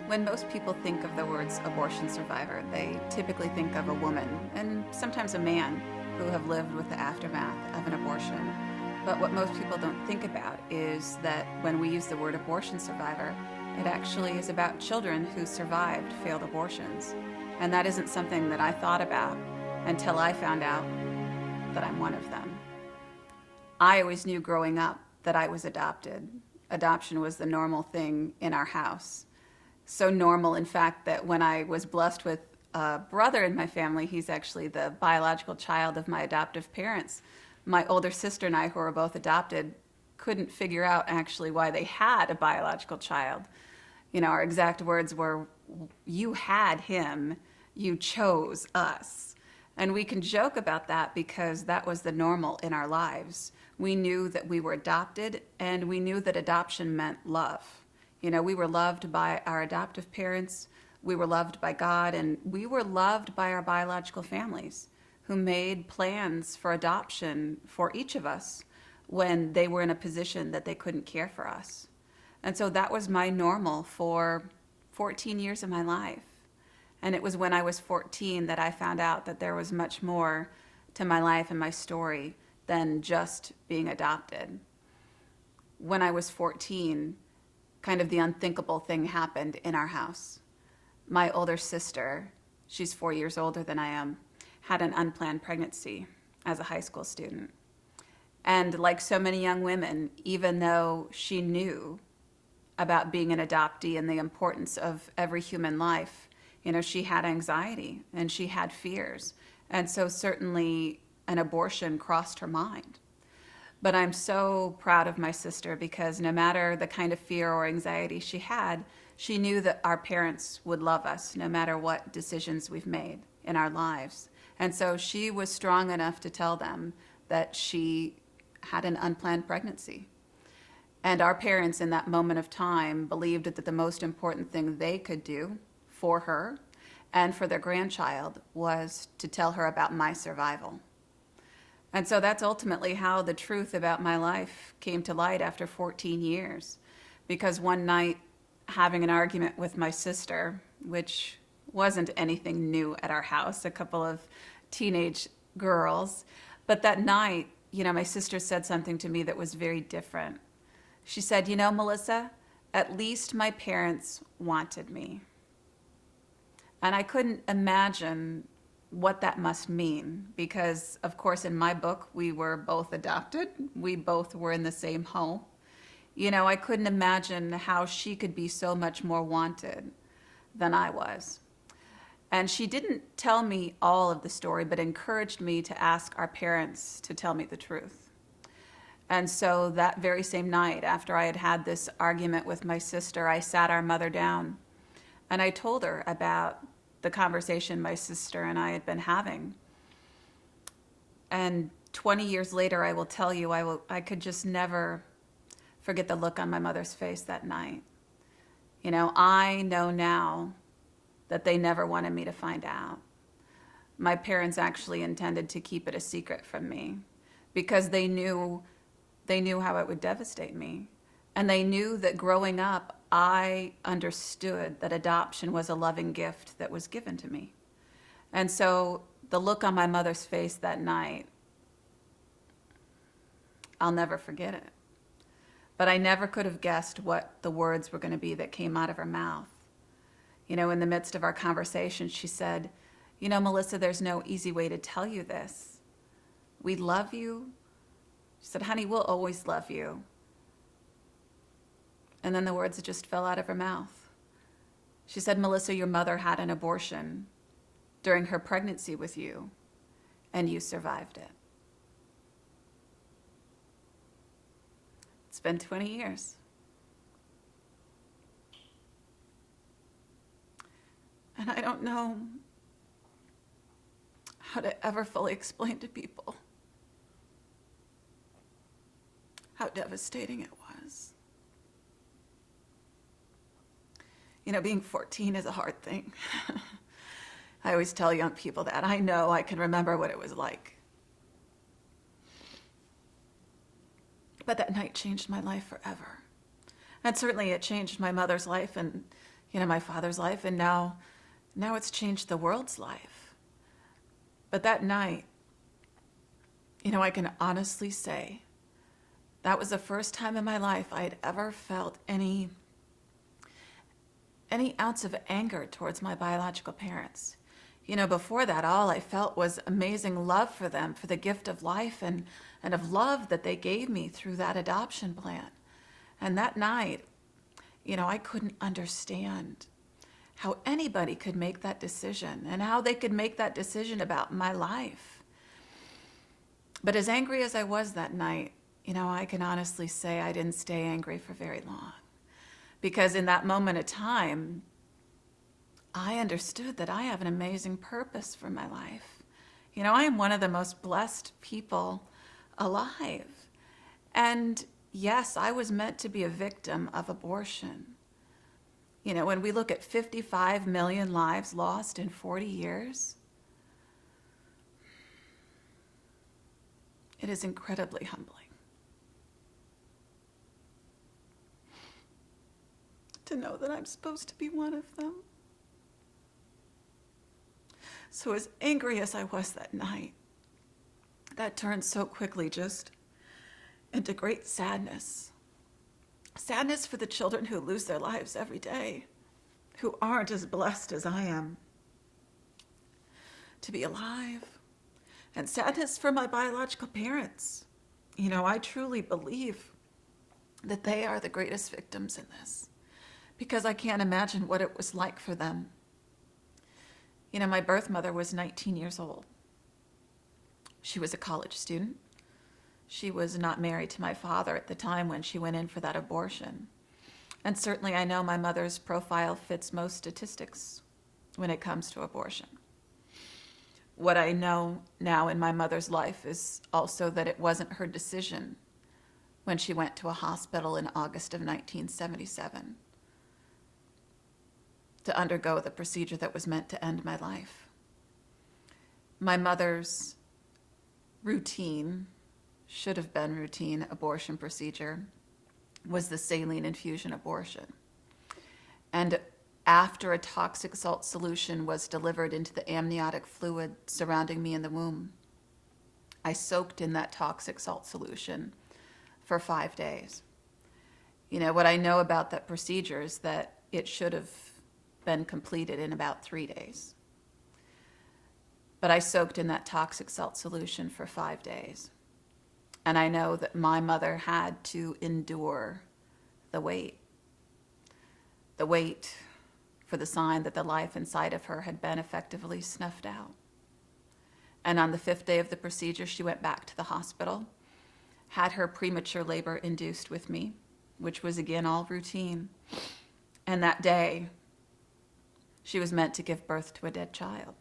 When most people think of the words abortion survivor, they typically think of a woman, and sometimes a man, who have lived with the aftermath of an abortion. But what most people don't think about is that when we use the word abortion survivor, it actually is about children who survived failed abortions. And that isn't something that I thought about until I found out that I'm one of them. I always knew growing up that I was adopted. Adoption was the normal thing in our house. So normal, in fact, that when I was blessed with a brother in my family, he's actually the biological child of my adoptive parents. My older sister and I, who are both adopted, couldn't figure out actually why they had a biological child. You know, our exact words were, "You had him, you chose us." And we can joke about that because that was the normal in our lives. We knew that we were adopted, and we knew that adoption meant love. You know, we were loved by our adoptive parents, we were loved by God, and we were loved by our biological families who made plans for adoption for each of us when they were in a position that they couldn't care for us. And so that was my normal for 14 years of my life. And it was when I was 14 that I found out that there was much more to my life and my story than just being adopted. When I was 14, kind of the unthinkable thing happened in our house. My older sister, she's 4 years older than I am, had an unplanned pregnancy as a high school student. And like so many young women, even though she knew about being an adoptee and the importance of every human life, you know, she had anxiety and she had fears. And so certainly an abortion crossed her mind. But I'm so proud of my sister because no matter the kind of fear or anxiety she had, she knew that our parents would love us no matter what decisions we've made in our lives. And so she was strong enough to tell them that she had an unplanned pregnancy. And our parents in that moment of time believed that the most important thing they could do for her and for their grandchild was to tell her about my survival. And so that's ultimately how the truth about my life came to light after 14 years. Because one night, having an argument with my sister, which wasn't anything new at our house, a couple of teenage girls, but that night, you know, my sister said something to me that was very different. She said, "You know, Melissa, at least my parents wanted me." And I couldn't imagine what that must mean because, of course, in my book, we were both adopted. We both were in the same home. You know, I couldn't imagine how she could be so much more wanted than I was. And she didn't tell me all of the story, but encouraged me to ask our parents to tell me the truth. And so that very same night, after I had had this argument with my sister, I sat our mother down and I told her about the conversation my sister and I had been having. And 20 years later, I will tell you, I could just never forget the look on my mother's face that night. You know, I know now that they never wanted me to find out. My parents actually intended to keep it a secret from me because they knew how it would devastate me. And they knew that growing up, I understood that adoption was a loving gift that was given to me. And so the look on my mother's face that night, I'll never forget it. But I never could have guessed what the words were going to be that came out of her mouth. You know, in the midst of our conversation, she said, "You know, Melissa, there's no easy way to tell you this. We love you." She said, "Honey, we'll always love you." And then the words just fell out of her mouth. She said, "Melissa, your mother had an abortion during her pregnancy with you, and you survived it." It's been 20 years. And I don't know how to ever fully explain to people how devastating it was. You know, being 14 is a hard thing. I always tell young people that. I know I can remember what it was like. But that night changed my life forever. And certainly it changed my mother's life. And, my father's life, and now it's changed the world's life. But that night, I can honestly say that was the first time in my life I had ever felt any ounce of anger towards my biological parents. Before that, all I felt was amazing love for them, for the gift of life and of love that they gave me through that adoption plan. And that night, I couldn't understand how anybody could make that decision and how they could make that decision about my life. But as angry as I was that night, I can honestly say I didn't stay angry for very long. Because in that moment of time, I understood that I have an amazing purpose for my life. I am one of the most blessed people alive. And yes, I was meant to be a victim of abortion. When we look at 55 million lives lost in 40 years, it is incredibly humbling. To know that I'm supposed to be one of them. So as angry as I was that night, that turned so quickly just into great sadness. Sadness for the children who lose their lives every day, who aren't as blessed as I am to be alive. And sadness for my biological parents. I truly believe that they are the greatest victims in this, because I can't imagine what it was like for them. My birth mother was 19 years old. She was a college student. She was not married to my father at the time when she went in for that abortion. And certainly I know my mother's profile fits most statistics when it comes to abortion. What I know now in my mother's life is also that it wasn't her decision when she went to a hospital in August of 1977 to undergo the procedure that was meant to end my life. My mother's should have been routine abortion procedure was the saline infusion abortion. And after a toxic salt solution was delivered into the amniotic fluid surrounding me in the womb, I soaked in that toxic salt solution for 5 days. What I know about that procedure is that it should have been completed in about 3 days. But I soaked in that toxic salt solution for 5 days. And I know that my mother had to endure the wait for the sign that the life inside of her had been effectively snuffed out. And on the 5th day of the procedure, she went back to the hospital, had her premature labor induced with me, which was again all routine. And that day, she was meant to give birth to a dead child.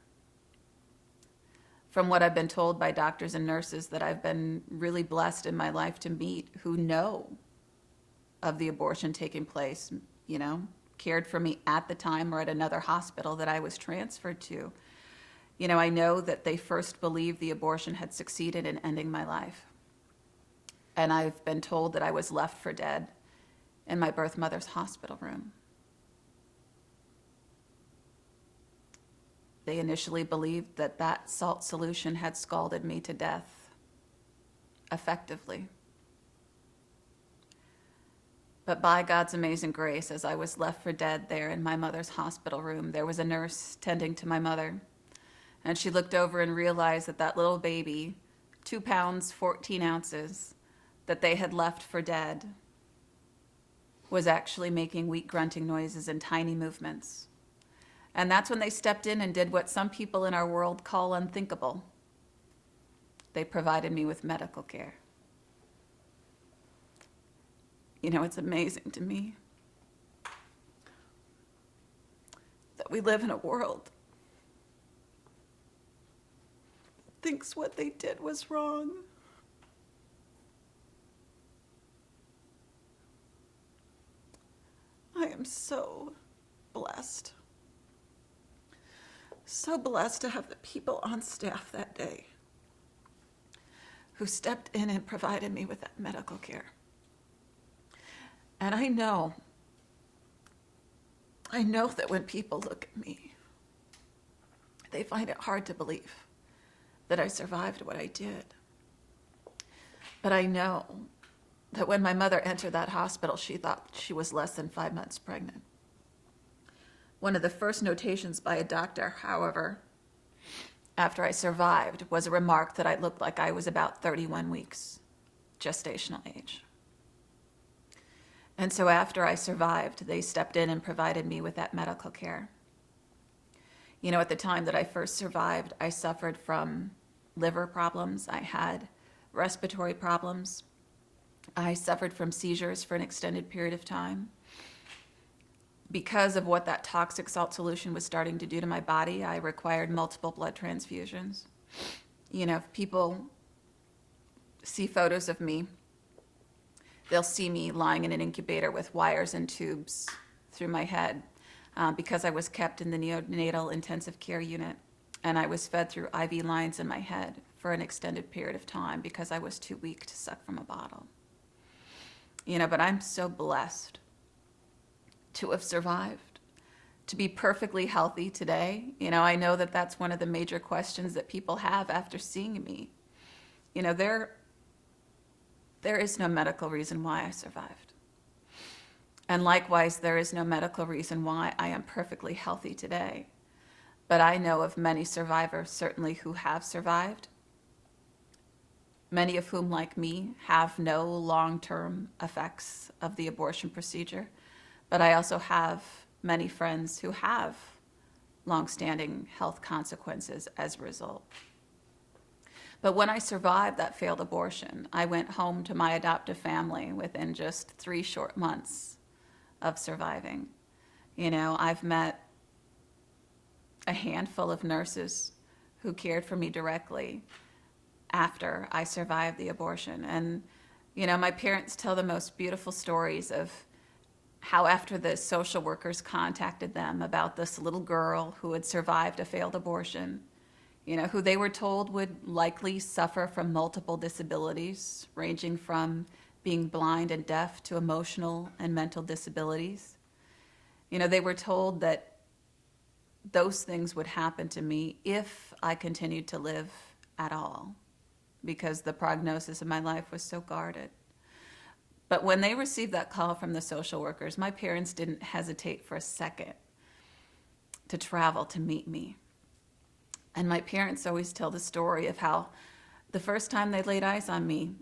From what I've been told by doctors and nurses that I've been really blessed in my life to meet who know of the abortion taking place, cared for me at the time or at another hospital that I was transferred to. I know that they first believed the abortion had succeeded in ending my life. And I've been told that I was left for dead in my birth mother's hospital room. They initially believed that that salt solution had scalded me to death, effectively. But by God's amazing grace, as I was left for dead there in my mother's hospital room, there was a nurse tending to my mother. And she looked over and realized that that little baby, 2 pounds, 14 ounces, that they had left for dead, was actually making weak grunting noises and tiny movements. And that's when they stepped in and did what some people in our world call unthinkable. They provided me with medical care. It's amazing to me that we live in a world that thinks what they did was wrong. I am so blessed. So blessed to have the people on staff that day who stepped in and provided me with that medical care. And I know I know that when people look at me, they find it hard to believe that I survived what I did. But I know that when my mother entered that hospital, she thought she was less than 5 months pregnant. One of the first notations by a doctor, however, after I survived, was a remark that I looked like I was about 31 weeks gestational age. And so after I survived, they stepped in and provided me with that medical care. You know, at the time that I first survived, I suffered from liver problems. I had respiratory problems. I suffered from seizures for an extended period of time. Because of what that toxic salt solution was starting to do to my body, I required multiple blood transfusions. You know, if people see photos of me, they'll see me lying in an incubator with wires and tubes through my head because I was kept in the neonatal intensive care unit, and I was fed through IV lines in my head for an extended period of time because I was too weak to suck from a bottle. You know, but I'm so blessed to have survived, to be perfectly healthy today. You know, I know that that's one of the major questions that people have after seeing me. You know, there is no medical reason why I survived. And likewise, there is no medical reason why I am perfectly healthy today. But I know of many survivors, certainly, who have survived, many of whom, like me, have no long-term effects of the abortion procedure. But I also have many friends who have long-standing health consequences as a result. But when I survived that failed abortion, I went home to my adoptive family within just 3 short months of surviving. You know, I've met a handful of nurses who cared for me directly after I survived the abortion. And, you know, my parents tell the most beautiful stories of how after the social workers contacted them about this little girl who had survived a failed abortion, you know, who they were told would likely suffer from multiple disabilities, ranging from being blind and deaf to emotional and mental disabilities. You know, they were told that those things would happen to me if I continued to live at all, because the prognosis of my life was so guarded. But when they received that call from the social workers, my parents didn't hesitate for a second to travel to meet me. And my parents always tell the story of how the first time they laid eyes on me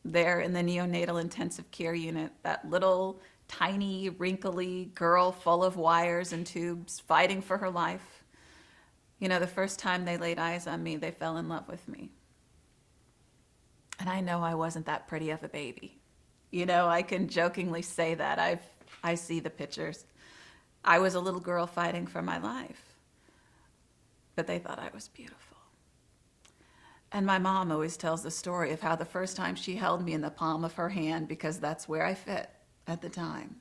there in the neonatal intensive care unit, that little tiny, wrinkly girl full of wires and tubes fighting for her life, you know, the first time they laid eyes on me, they fell in love with me. And I know I wasn't that pretty of a baby. You know, I can jokingly say that. I see the pictures. I was a little girl fighting for my life, but they thought I was beautiful. And my mom always tells the story of how the first time she held me in the palm of her hand, because that's where I fit at the time.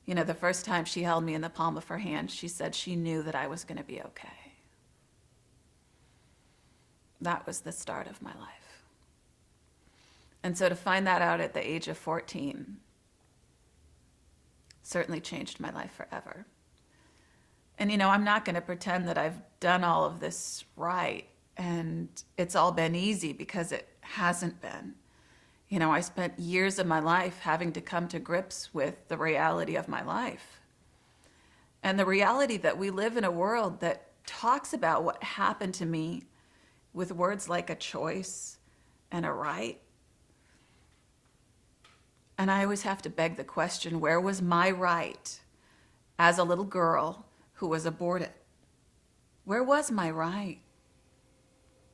You know, the first time she held me in the palm of her hand, she said she knew that I was going to be okay. That was the start of my life. And so to find that out at the age of 14 certainly changed my life forever. And, you know, I'm not going to pretend that I've done all of this right and it's all been easy, because it hasn't been. You know, I spent years of my life having to come to grips with the reality of my life. And the reality that we live in a world that talks about what happened to me with words like a choice and a right. And I always have to beg the question, where was my right as a little girl who was aborted? Where was my right?